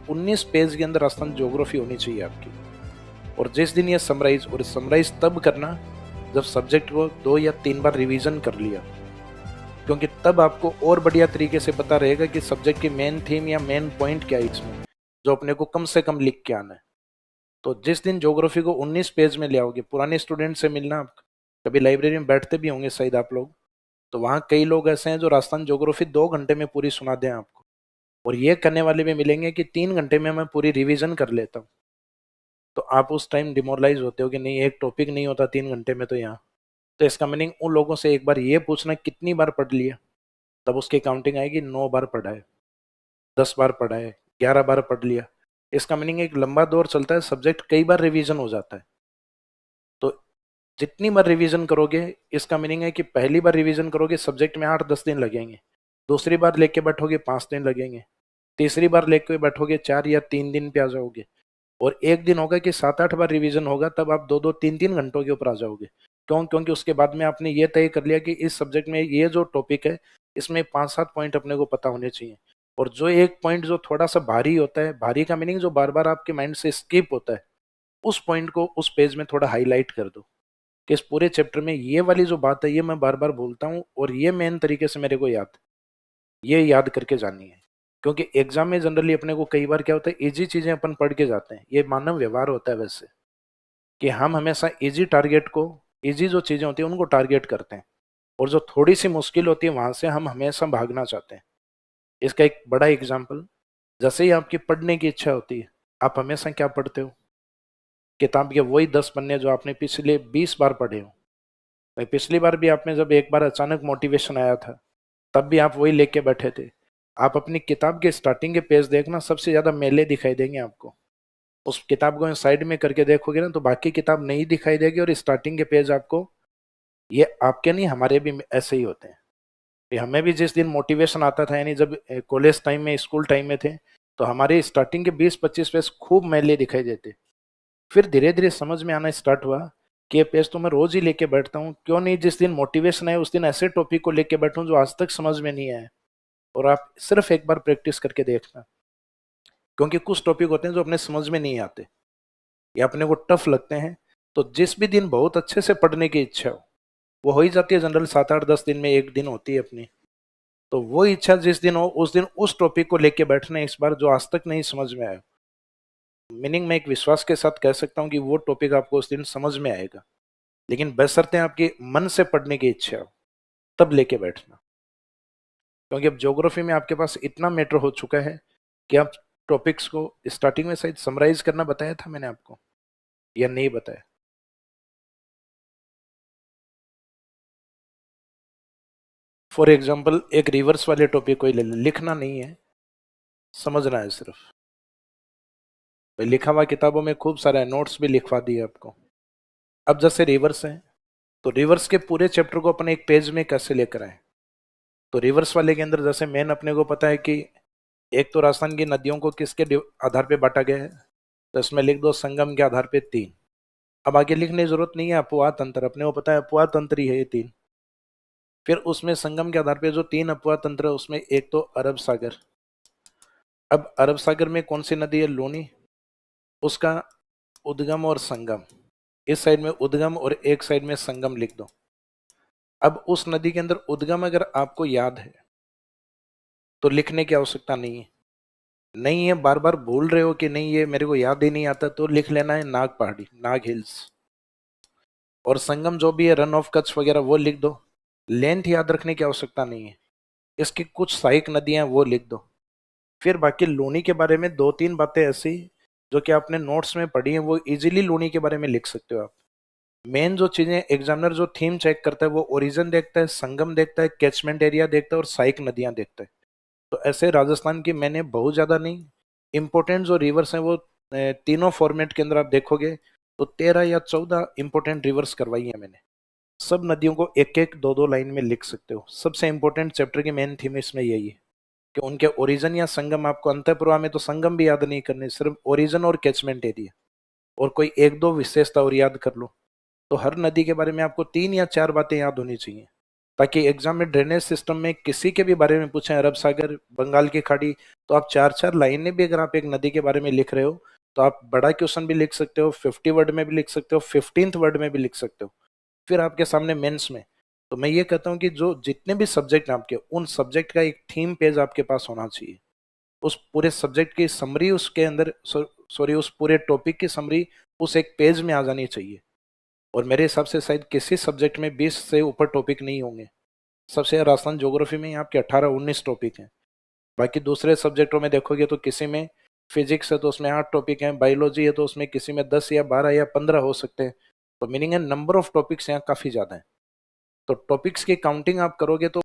19 page के अंदर Rajasthan geography होनी चाहिए आपकी। और जिस दिन ये समराइज तब करना जब सब्जेक्ट को 2 या 3 बार रिवीजन कर लिया, क्योंकि तब आपको और बढ़िया तरीके से पता रहेगा कि सब्जेक्ट की मेन थीम या मेन पॉइंट क्या है इसमें, जो अपने को कम से कम लिख के आना है। तो जिस दिन ज्योग्राफी को 19 पेज में ले आओगे, पुराने स्टूडेंट से मिलना, कभी लाइब्रेरी में बैठते भी होंगे शायद आप लोग, तो वहाँ कई लोग ऐसे हैं जो राजस्थान ज्योग्राफी 2 घंटे में पूरी सुना दें आपको। और ये करने वाले भी मिलेंगे कि 3 घंटे में मैं पूरी रिवीजन कर लेता हूँ। तो आप उस टाइम डिमोरलाइज होते हो कि नहीं, एक टॉपिक नहीं होता 3 घंटे में तो यहाँ। तो इसका मीनिंग उन लोगों से एक बार ये पूछना कितनी बार पढ़ लिया, तब उसकी काउंटिंग आएगी 9 बार पढ़ा है, 10 बार पढ़ा है, 11 बार पढ़ लिया। इसका मीनिंग एक लंबा दौर चलता है, सब्जेक्ट कई बार रिवीजन हो जाता है। तो जितनी बार रिवीजन करोगे, इसका मीनिंग है कि पहली बार रिवीजन करोगे सब्जेक्ट में 8-10 दिन लगेंगे, दूसरी बार लेके बैठोगे 5 दिन लगेंगे, तीसरी बार लेके बैठोगे 4 या 3 दिन पे आ जाओगे, और एक दिन होगा कि 7-8 बार रिवीजन होगा, तब आप 2-2 3-3 घंटों के ऊपर आ जाओगे। क्यों? क्योंकि उसके बाद में आपने ये तय कर लिया कि इस सब्जेक्ट में ये जो टॉपिक है इसमें 5-7 पॉइंट अपने को पता होने चाहिए। और जो एक पॉइंट जो थोड़ा सा भारी होता है, भारी का मीनिंग जो बार बार आपके माइंड से स्किप होता है, उस पॉइंट को उस पेज में थोड़ा हाईलाइट कर दो कि इस पूरे चैप्टर में ये वाली जो बात है ये मैं बार बार बोलता हूँ और ये मेन तरीके से मेरे को ये याद करके जानी है। क्योंकि एग्जाम में जनरली अपने को कई बार क्या होता है, इजी चीजें अपन पढ़ के जाते हैं, ये मानव व्यवहार होता है वैसे, कि हम हमेशा इजी टारगेट को, इजी जो चीजें होती है उनको टारगेट करते हैं, और जो थोड़ी सी मुश्किल होती है वहां से हम हमेशा भागना चाहते हैं। इसका एक बड़ा एग्जाम्पल, जैसे ही आपकी पढ़ने की इच्छा होती है, आप हमेशा क्या पढ़ते हो, किताब के वही 10 पन्ने जो आपने पिछले 20 बार पढ़े हो। भाई पिछली बार भी आपने जब एक बार अचानक मोटिवेशन आया था, तब भी आप वही लेके बैठे थे। आप अपनी किताब के स्टार्टिंग के पेज देखना, सबसे ज्यादा मेले दिखाई देंगे आपको। उस किताब को साइड में करके देखोगे ना, तो बाकी किताब नहीं दिखाई देगी, और स्टार्टिंग के पेज आपको, ये आपके नहीं हमारे भी ऐसे ही होते हैं। कि हमें भी जिस दिन मोटिवेशन आता था, यानी जब कॉलेज टाइम में, स्कूल टाइम में थे, तो हमारे स्टार्टिंग के 20-25 पेज खूब मेले दिखाई देते। फिर धीरे धीरे समझ में आना स्टार्ट हुआ कि ये पेज तो मैं रोज ही लेके बैठता हूँ, क्यों नहीं जिस दिन मोटिवेशन है उस दिन ऐसे टॉपिक को लेके बैठूं जो आज तक समझ में नहीं आया। और आप सिर्फ एक बार प्रैक्टिस करके देखना, क्योंकि कुछ टॉपिक होते हैं जो अपने समझ में नहीं आते या अपने को टफ लगते हैं, तो जिस भी दिन बहुत अच्छे से पढ़ने की इच्छा हो ही जाती है, जनरल 7-8-10 दिन में एक दिन होती है अपनी। तो वो इच्छा जिस दिन हो उस दिन उस टॉपिक को लेके बैठना इस बार, जो आज तक नहीं समझ में आया। मीनिंग मैं एक विश्वास के साथ कह सकता हूँ कि वो टॉपिक आपको उस दिन समझ में आएगा, लेकिन बशर्ते आपकी मन से पढ़ने की इच्छा हो, तब लेके बैठना। क्योंकि अब ज्योग्राफी में आपके पास इतना मैटर हो चुका है कि आप टॉपिक्स को स्टार्टिंग में शायद समराइज करना बताया था मैंने आपको, या नहीं बताया? फॉर एग्जाम्पल एक रिवर्स वाले टॉपिक को ही ले लें, लिखना नहीं है, समझना है सिर्फ। भाई लिखा हुआ किताबों में खूब सारा है, नोट्स भी लिखवा दिए आपको। अब जैसे रिवर्स है, तो रिवर्स के पूरे चैप्टर को अपने एक पेज में कैसे लेकर आए। तो रिवर्स वाले के अंदर जैसे मेन अपने को पता है कि एक तो राजस्थान की नदियों को किसके आधार पे बांटा गया है, तो इसमें लिख दो संगम के आधार पे 3। अब आगे लिखने की जरूरत नहीं है, अपवाह तंत्र अपने को पता है, अपवाह तंत्र ही है ये 3। फिर उसमें संगम के आधार पे जो 3 अपवाह तंत्र है, उसमें एक तो अरब सागर। अब अरब सागर में कौन सी नदी है? लूनी। उसका उद्गम और संगम, इस साइड में उद्गम और एक साइड में संगम लिख दो। अब उस नदी के अंदर उद्गम अगर आपको याद है तो लिखने की आवश्यकता नहीं है, बार बार भूल रहे हो कि नहीं ये मेरे को याद ही नहीं आता, तो लिख लेना है नाग पहाड़ी, नाग हिल्स। और संगम जो भी है, रन ऑफ कच्छ वगैरह, वो लिख दो। लेंथ याद रखने की आवश्यकता नहीं है, इसकी कुछ सहायक नदियां वो लिख दो। फिर बाकी लूनी के बारे में 2-3 बातें ऐसी जो कि आपने नोट्स में पढ़ी हैं, वो इजीली लूनी के बारे में लिख सकते हो आप। मेन जो चीजें एग्जामिनर जो थीम चेक करता है, वो ओरिजिन देखता है, संगम देखता है, कैचमेंट एरिया देखता है, और सहायक नदियां देखता है। तो ऐसे राजस्थान की मैंने बहुत ज्यादा नहीं, इंपोर्टेंट जो रिवर्स हैं वो तीनों फॉर्मेट के अंदर आप देखोगे तो 13 या 14 इंपोर्टेंट रिवर्स करवाई है मैंने। सब नदियों को एक एक दो दो लाइन में लिख सकते हो। सबसे इंपॉर्टेंट चैप्टर की मेन थीम इसमें यही है कि उनके ओरिजिन या संगम, आपको अंतःप्रवाह में तो संगम भी याद नहीं करने, सिर्फ ओरिजिन और कैचमेंट एरिया, और कोई एक दो विशेषता और याद कर लो। तो हर नदी के बारे में आपको 3 या 4 बातें याद होनी चाहिए। ताकि एग्जाम में ड्रेनेज सिस्टम में किसी के भी बारे में पूछें, अरब सागर, बंगाल की खाड़ी, तो आप चार चार लाइनें भी अगर आप एक नदी के बारे में लिख रहे हो तो आप बड़ा क्वेश्चन भी लिख सकते हो, 50 वर्ड में भी लिख सकते हो, 15th वर्ड में भी लिख सकते हो। फिर आपके सामने मेंस में। तो मैं ये कहता हूँ कि जो जितने भी सब्जेक्ट हैं आपके, उन सब्जेक्ट का एक थीम पेज आपके पास होना चाहिए। उस पूरे सब्जेक्ट की समरी उसके अंदर, सॉरी, उस पूरे टॉपिक की समरी उस एक पेज में आ जानी चाहिए। और मेरे हिसाब से शायद किसी सब्जेक्ट में 20 से ऊपर टॉपिक नहीं होंगे। सबसे ज्यादा राजस्थान ज्योग्राफी में ही आपके 18-19 टॉपिक हैं। बाकी दूसरे सब्जेक्टों में देखोगे तो किसी में फिजिक्स है तो उसमें 8 टॉपिक हैं, बायोलॉजी है तो उसमें किसी में 10 या 12 या 15 हो सकते हैं। तो मीनिंग है नंबर ऑफ टॉपिक्स यहाँ काफी ज्यादा है। तो टॉपिक्स की काउंटिंग आप करोगे तो